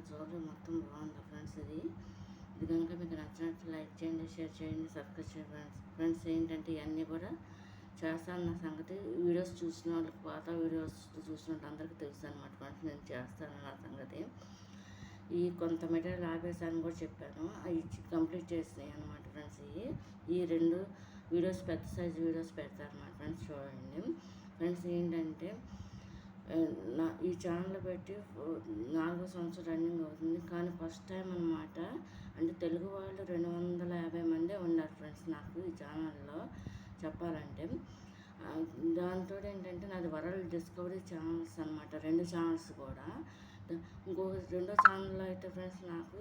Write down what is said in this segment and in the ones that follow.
Jewellery మొత్తం బాగుంది friends. ఇది కనుక మీకు నచ్చినట్టు లైక్ చేయండి, షేర్ చేయండి, సబ్స్క్రైబ్ చేయండి ఫ్రెండ్స్. ఏంటంటే ఇవన్నీ కూడా చేస్తాను నా సంగతి. వీడియోస్ చూసిన వాళ్ళకి, పాత వీడియోస్ చూసిన వాళ్ళకి అందరికీ తెలుసు అనమాట ఫ్రెండ్స్. నేను చేస్తాను నా సంగతి. ఈ కొంత మెటీరియల్ ఆపేసాను కూడా చెప్పాను, అవి కంప్లీట్ చేసినాయి అనమాట ఫ్రెండ్స్. ఈ 2 వీడియోస్ పెద్ద సైజు వీడియోస్ పెడతారు అనమాట ఫ్రెండ్స్. చూడండి ఫ్రెండ్స్. ఏంటంటే ఈ ఛానల్ పెట్టి 4వ సంవత్సరం రన్నింగ్ అవుతుంది. కానీ ఫస్ట్ టైం అనమాట. అంటే తెలుగు వాళ్ళు 250 మందే ఉన్నారు ఫ్రెండ్స్ నాకు ఈ ఛానల్లో చెప్పాలంటే. దాంతో ఏంటంటే నాది వరల్డ్ డిస్కవరీ ఛానల్స్ అనమాట, 2 ఛానల్స్ కూడా. రెండో ఛానల్లో అయితే ఫ్రెండ్స్ నాకు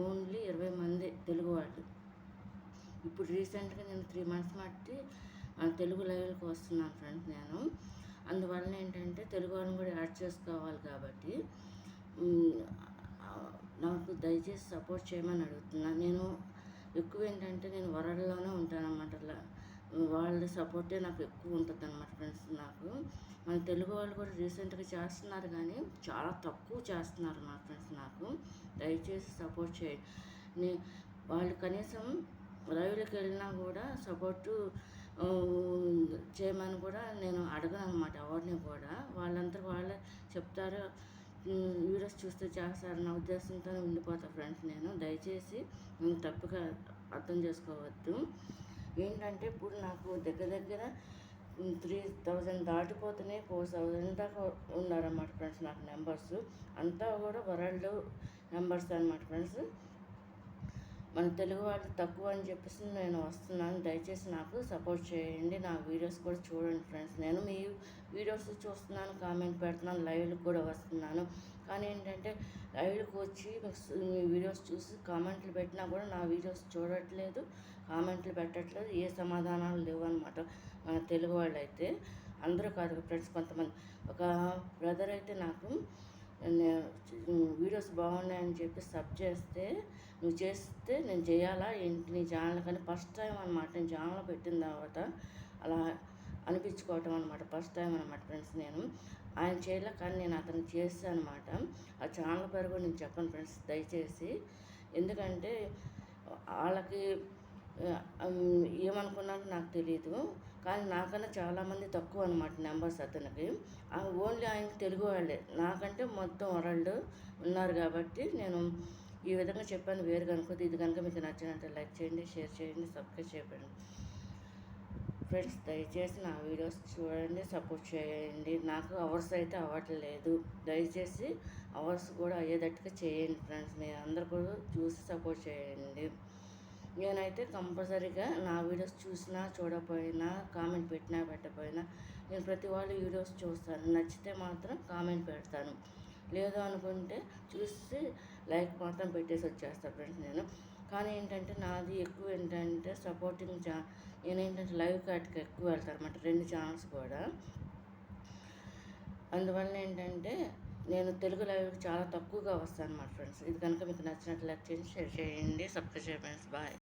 ఓన్లీ 20 మంది తెలుగు వాళ్ళు. ఇప్పుడు రీసెంట్గా నేను 3 మంత్స్ మట్టి తెలుగు లైవ్కి వస్తున్నాను ఫ్రెండ్స్ నేను. అందువల్ల ఏంటంటే తెలుగు వాళ్ళని కూడా యాడ్ చేసుకోవాలి కాబట్టి నాకు దయచేసి సపోర్ట్ చేయమని అడుగుతున్నాను. నేను ఎక్కువ ఏంటంటే నేను వరల్డ్లోనే ఉంటానన్నమాట. వాళ్ళ సపోర్టే నాకు ఎక్కువ ఉంటుంది అన్నమాట ఫ్రెండ్స్. నాకు మన తెలుగు వాళ్ళు కూడా రీసెంట్గా చేస్తున్నారు, కానీ చాలా తక్కువ చేస్తున్నారు మా ఫ్రెండ్స్. నాకు దయచేసి సపోర్ట్ చేయండి. వాళ్ళు కనీసం లైవ్లోకి వెళ్ళినా కూడా సపోర్టు చేయమని కూడా నేను అడగను అనమాట ఎవరిని కూడా. వాళ్ళంతా వాళ్ళే చెప్తారు, వీడియోస్ చూస్తే చేస్తారన్న ఉద్దేశంతో ఉండిపోతా ఫ్రెండ్స్ నేను. దయచేసి నేను తప్పుగా అర్థం చేసుకోవద్దు. ఏంటంటే ఇప్పుడు నాకు దగ్గర 3000 దాటిపోతున్నాయి, 4000 దాకా ఉన్నారన్నమాట ఫ్రెండ్స్ నాకు నెంబర్స్. అంతా కూడా వరల్డ్ నెంబర్స్ అనమాట ఫ్రెండ్స్. మన తెలుగు వాళ్ళు తక్కువ అని చెప్పేసి నేను వస్తున్నాను. దయచేసి నాకు సపోర్ట్ చేయండి. నా వీడియోస్ కూడా చూడండి ఫ్రెండ్స్. నేను మీ వీడియోస్ చూస్తున్నాను, కామెంట్ పెడుతున్నాను, లైవ్లకు కూడా వస్తున్నాను. కానీ ఏంటంటే లైవ్లకు వచ్చి మీ వీడియోస్ చూసి కామెంట్లు పెట్టినా కూడా నా వీడియోస్ చూడట్లేదు, కామెంట్లు పెట్టట్లేదు, ఏ సమాధానాలు లేవు అనమాట. మన తెలుగు వాళ్ళు అయితే అందరూ కాదు ఫ్రెండ్స్, కొంతమంది. ఒక బ్రదర్ అయితే నాకు వీడియోస్ బాగున్నాయని చెప్పి సబ్ చేస్తే, నువ్వు చేస్తే నేను చేయాలా ఏంటి నీ ఛానల్, కానీ ఫస్ట్ టైం అనమాట నేను ఛానల్ పెట్టిన తర్వాత అలా అనిపించుకోవటం అనమాట. ఫస్ట్ టైం అనమాట ఫ్రెండ్స్. నేను ఆయన చేయలే, కానీ నేను అతను చేస్తాను అనమాట. ఆ ఛానల్ పేరు కూడా నేను చెప్పను ఫ్రెండ్స్ దయచేసి. ఎందుకంటే వాళ్ళకి ఏమనుకున్నారో నాకు తెలియదు, కానీ నాకన్నా చాలామంది తక్కువ అనమాట నెంబర్స్ అతనికి. ఓన్లీ ఆయన తెలుగు వాళ్ళే, నాకంటే మొత్తం వరల్డ్ ఉన్నారు కాబట్టి నేను ఈ విధంగా చెప్పాను. వేరు కనుక ఇది కనుక మీకు నచ్చినట్టు లైక్ చేయండి, షేర్ చేయండి, సబ్స్క్రైబ్ చేయండి ఫ్రెండ్స్. దయచేసి నా వీడియోస్ చూడండి, సపోర్ట్ చేయండి. నాకు అవర్స్ అయితే అవ్వట్లేదు, దయచేసి అవర్స్ కూడా అయ్యేటట్టుగా చేయండి ఫ్రెండ్స్. మీరు అందరు కూడా చూసి సపోర్ట్ చేయండి. నేనైతే కంపల్సరీగా నా వీడియోస్ చూసినా చూడకపోయినా, కామెంట్ పెట్టినా పెట్టకపోయినా నేను ప్రతి వాళ్ళ వీడియోస్ చూస్తాను. నచ్చితే మాత్రం కామెంట్ పెడతాను, లేదు అనుకుంటే చూసి లైక్ మాత్రం పెట్టేసి వచ్చేస్తాను ఫ్రెండ్స్ నేను. కానీ ఏంటంటే నాది ఎక్కువ ఏంటంటే సపోర్టింగ్ నేనేంటంటే లైవ్ కాటికి ఎక్కువ వెళ్తాను అన్నమాట, 2 ఛానల్స్ కూడా. అందువల్ల ఏంటంటే నేను తెలుగు లైవ్కి చాలా తక్కువగా వస్తాను అన్నమాట ఫ్రెండ్స్. ఇది కనుక మీకు నచ్చినట్లు లైక్ చేయండి, షేర్ చేయండి, సబ్స్క్రైబ్ చేయండి ఫ్రెండ్స్. బాయ్.